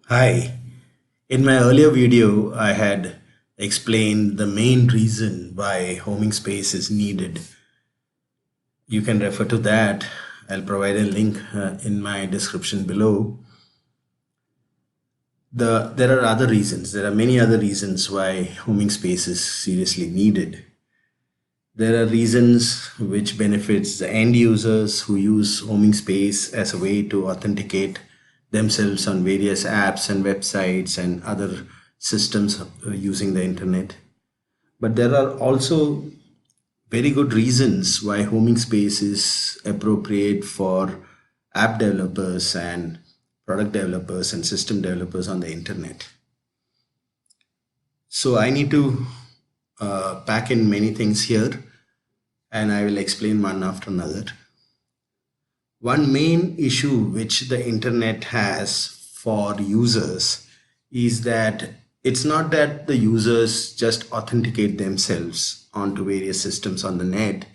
Hi. In my earlier video, I had explained the main reason why homing space is needed. You can refer to that. I'll provide a link in my description below. There are other reasons. There are many other reasons why homing space is seriously needed. There are reasons which benefits the end users who use homing space as a way to authenticate themselves on various apps and websites and other systems using the internet. But there are also very good reasons why homing space is appropriate for app developers and product developers and system developers on the internet. So I need to pack in many things here, and I will explain one after another. One main issue which the internet has for users is that it's not that the users just authenticate themselves onto various systems on the net,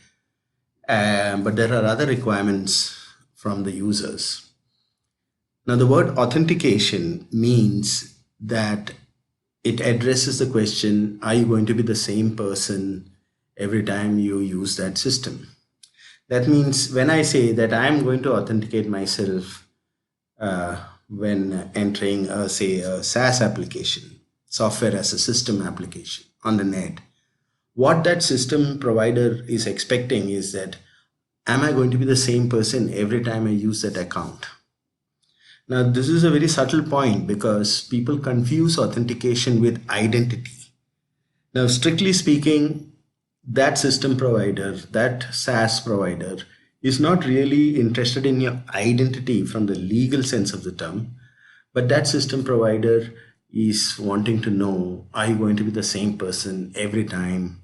but there are other requirements from the users. Now, the word authentication means that it addresses the question, are you going to be the same person every time you use that system? That means when I say that I'm going to authenticate myself when entering, say, a SaaS application, software as a system application on the net, what that system provider is expecting is that, am I going to be the same person every time I use that account? Now, this is a very subtle point because people confuse authentication with identity. Now, strictly speaking, that system provider, that SaaS provider, is not really interested in your identity from the legal sense of the term, but that system provider is wanting to know, are you going to be the same person every time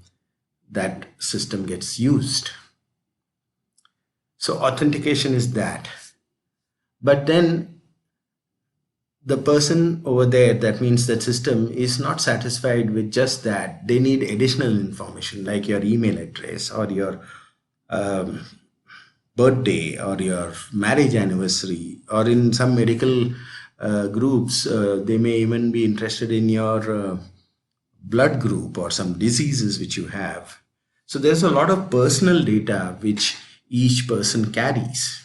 that system gets used? So authentication is that. But then the person over there, that means that system, is not satisfied with just that. They need additional information like your email address or your um, birthday or your marriage anniversary, or in some medical groups, they may even be interested in your blood group or some diseases which you have. So there's a lot of personal data which each person carries.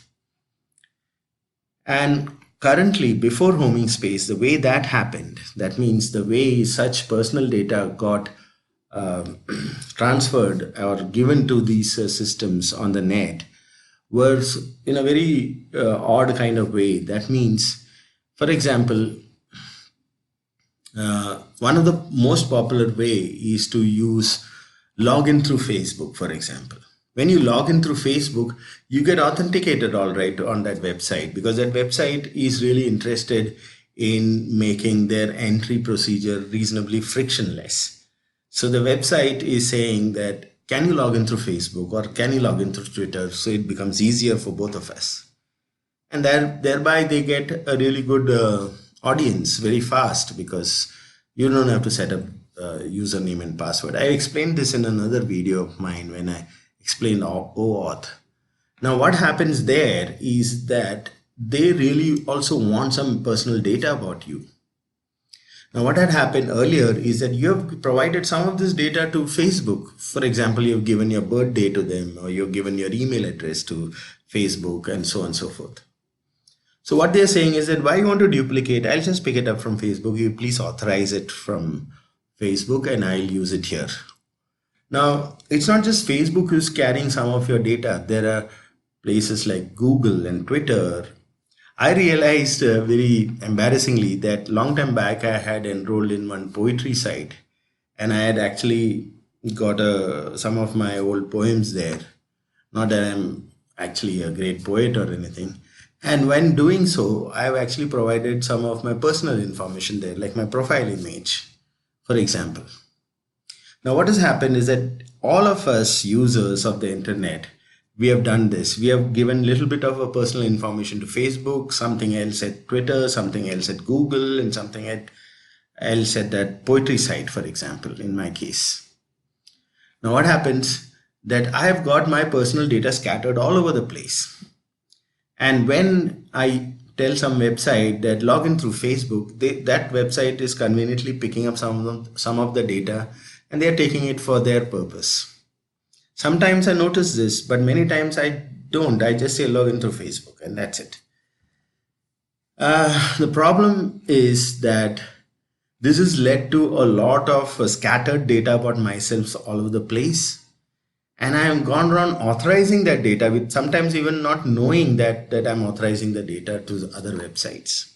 And currently, before homing space, the way that happened, that means the way such personal data got um, transferred or given to these systems on the net, was in a very odd kind of way. That means, for example, one of the most popular way is to use login through Facebook, for example. When you log in through Facebook, you get authenticated all right on that website, because that website is really interested in making their entry procedure reasonably frictionless. So the website is saying that, can you log in through Facebook or can you log in through Twitter, so it becomes easier for both of us. And thereby they get a really good audience very fast, because you don't have to set up username and password. I explained this in another video of mine when I explained OAuth. Now what happens there is that they really also want some personal data about you. Now, what had happened earlier is that you have provided some of this data to Facebook. For example, you've given your birthday to them, or you've given your email address to Facebook, and so on and so forth. So what they're saying is that, why you want to duplicate? I'll just pick it up from Facebook. You please authorize it from Facebook and I'll use it here. Now, it's not just Facebook who's carrying some of your data. There are places like Google and Twitter. I realized very embarrassingly that long time back I had enrolled in one poetry site, and I had actually got some of my old poems there. Not that I'm actually a great poet or anything. And when doing so, I've actually provided some of my personal information there, like my profile image, for example. Now, what has happened is that all of us users of the internet, we have done this. We have given little bit of a personal information to Facebook, something else at Twitter, something else at Google, and something else at that poetry site, for example, in my case. Now, what happens that I have got my personal data scattered all over the place. And when I tell some website that log in through Facebook, that website is conveniently picking up some of the data, and they are taking it for their purpose. Sometimes I notice this, but many times I don't. I just say log in through Facebook and that's it. The problem is that this has led to a lot of scattered data about myself all over the place. And I have gone around authorizing that data with sometimes even not knowing that I'm authorizing the data to other websites.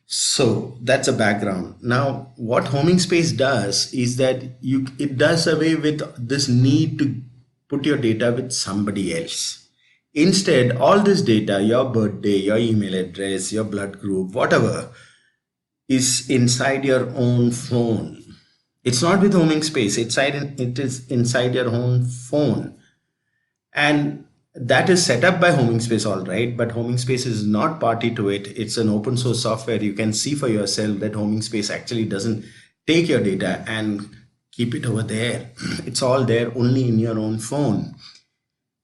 So that's a background. Now, what Homing Space does is that it does away with this need to put your data with somebody else. Instead, all this data, your birthday, your email address, your blood group, whatever, is inside your own phone. It's not with Homing Space. It is inside your own phone. And that is set up by Homing Space, all right, but Homing Space is not party to it. It's an open source software. You can see for yourself that Homing Space actually doesn't take your data and keep it over there. It's all there only in your own phone.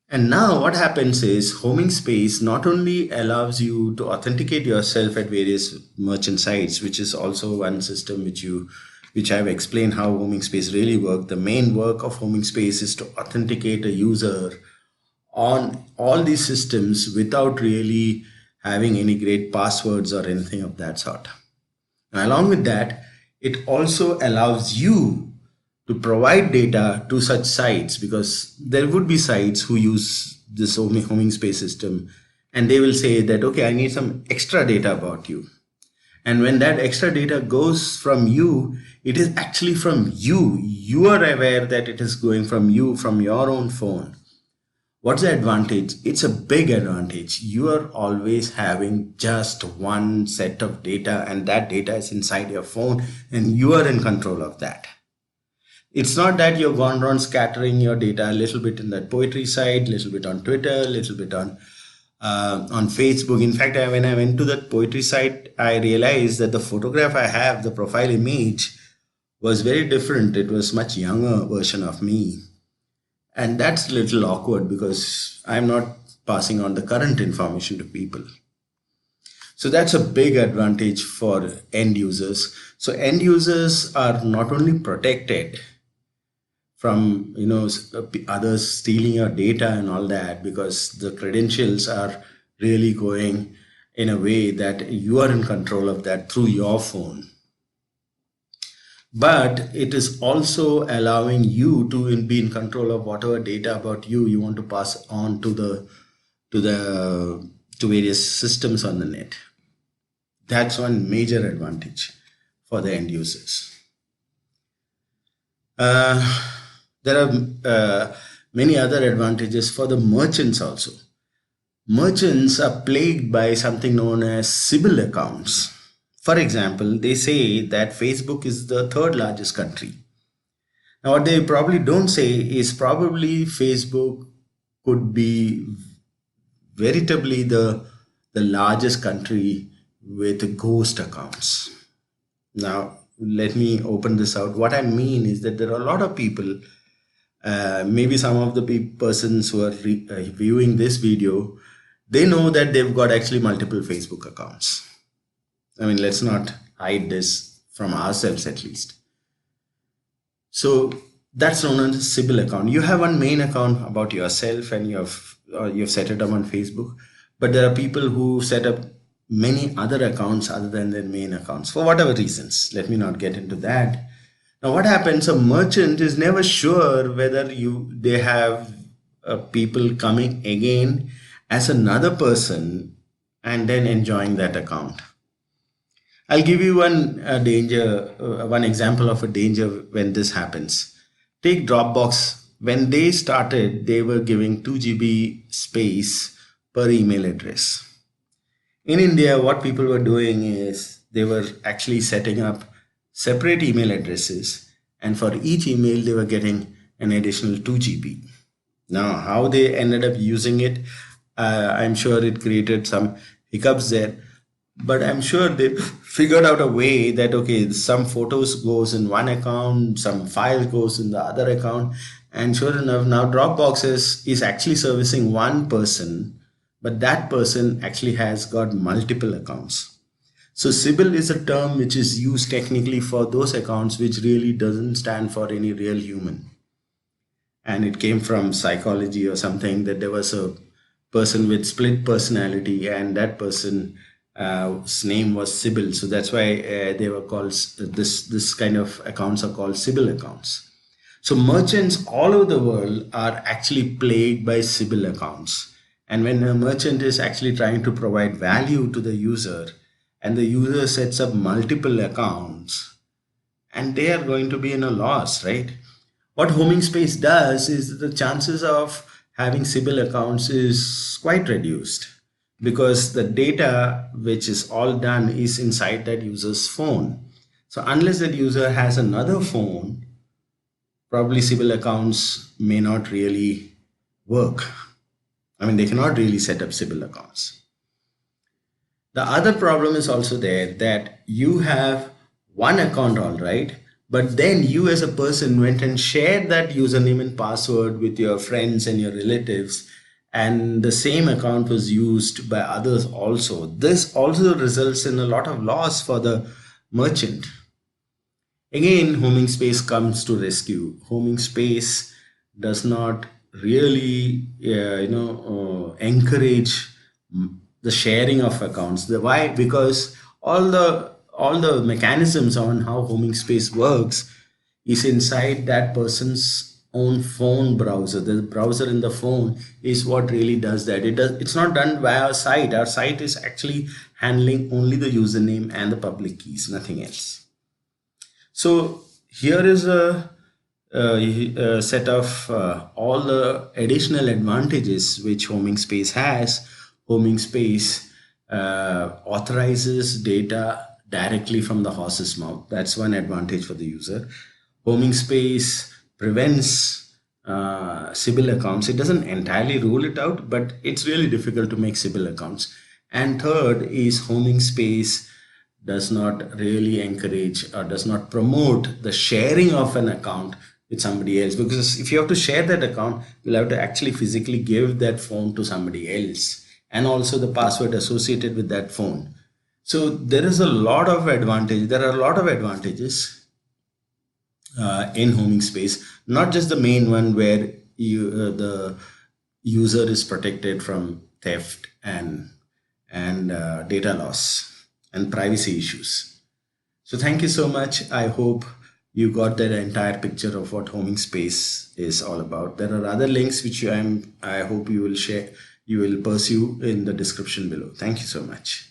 And now what happens is Homing Space not only allows you to authenticate yourself at various merchant sites, which is also one system which I've explained how Homing Space really works. The main work of Homing Space is to authenticate a user on all these systems without really having any great passwords or anything of that sort. And along with that, it also allows you to provide data to such sites, because there would be sites who use this Homing Space system and they will say that, okay, I need some extra data about you. And when that extra data goes from you, it is actually from you. You are aware that it is going from you, from your own phone. What's the advantage? It's a big advantage. You are always having just one set of data, and that data is inside your phone and you are in control of that. It's not that you've gone around scattering your data a little bit in that poetry site, a little bit on Twitter, a little bit on Facebook. In fact, when I went to that poetry site, I realized that the photograph I have, the profile image, was very different. It was much younger version of me. And that's a little awkward because I'm not passing on the current information to people. So that's a big advantage for end users. So end users are not only protected from others stealing your data and all that, because the credentials are really going in a way that you are in control of that through your phone. But it is also allowing you to be in control of whatever data about you want to pass on to various systems on the net. That's one major advantage for the end users. There are many other advantages for the merchants also. Merchants are plagued by something known as Sybil accounts. For example, they say that Facebook is the third largest country. Now, what they probably don't say is probably Facebook could be veritably the largest country with ghost accounts. Now, let me open this out. What I mean is that there are a lot of people, maybe some of the persons who are viewing this video, they know that they've got actually multiple Facebook accounts. I mean, let's not hide this from ourselves at least. So that's known as a Sybil account. You have one main account about yourself and you've set it up on Facebook, but there are people who set up many other accounts other than their main accounts for whatever reasons. Let me not get into that. Now, what happens? A merchant is never sure whether they have people coming again as another person and then enjoying that account. I'll give you one example of a danger when this happens. Take Dropbox. When they started, they were giving 2 GB space per email address. In India, what people were doing is they were actually setting up separate email addresses, and for each email, they were getting an additional 2 GB. Now, how they ended up using it, I'm sure it created some hiccups there. But I'm sure they figured out a way that, okay, some photos goes in one account, some file goes in the other account. And sure enough, now Dropbox is actually servicing one person but that person actually has got multiple accounts. So Sybil is a term which is used technically for those accounts which really doesn't stand for any real human. And it came from psychology or something, that there was a person with split personality, and that person his name was Sybil. So that's why they were called this kind of accounts are called Sybil accounts. So merchants all over the world are actually plagued by Sybil accounts. And when a merchant is actually trying to provide value to the user, and the user sets up multiple accounts, and they are going to be in a loss, right? What homing space does is the chances of having Sybil accounts is quite reduced, because the data which is all done is inside that user's phone. So unless that user has another phone, probably Sybil accounts may not really work. I mean, they cannot really set up Sybil accounts. The other problem is also there, that you have one account, all right, but then you as a person went and shared that username and password with your friends and your relatives, and the same account was used by others also. This also results in a lot of loss for the merchant. Again, homing space comes to rescue. Homing space does not really encourage the sharing of accounts. Why? Because all the mechanisms on how homing space works is inside that person's own phone browser. The browser in the phone is what really does that. It's not done via our site. Our site is actually handling only the username and the public keys, nothing else. So here is a set of all the additional advantages which homing space has. Homing space authorizes data directly from the horse's mouth. That's one advantage for the user. Homing space prevents Sybil accounts. It doesn't entirely rule it out, but it's really difficult to make Sybil accounts. And third is homing space does not really encourage or does not promote the sharing of an account with somebody else, because if you have to share that account, you'll have to actually physically give that phone to somebody else, and also the password associated with that phone. So there is a lot of advantage. There are a lot of advantages in homing space, not just the main one where the user is protected from theft and data loss and privacy issues. So thank you so much. I hope you got that entire picture of what homing space is all about. There are other links which I hope you will share, you will pursue in the description below. Thank you so much.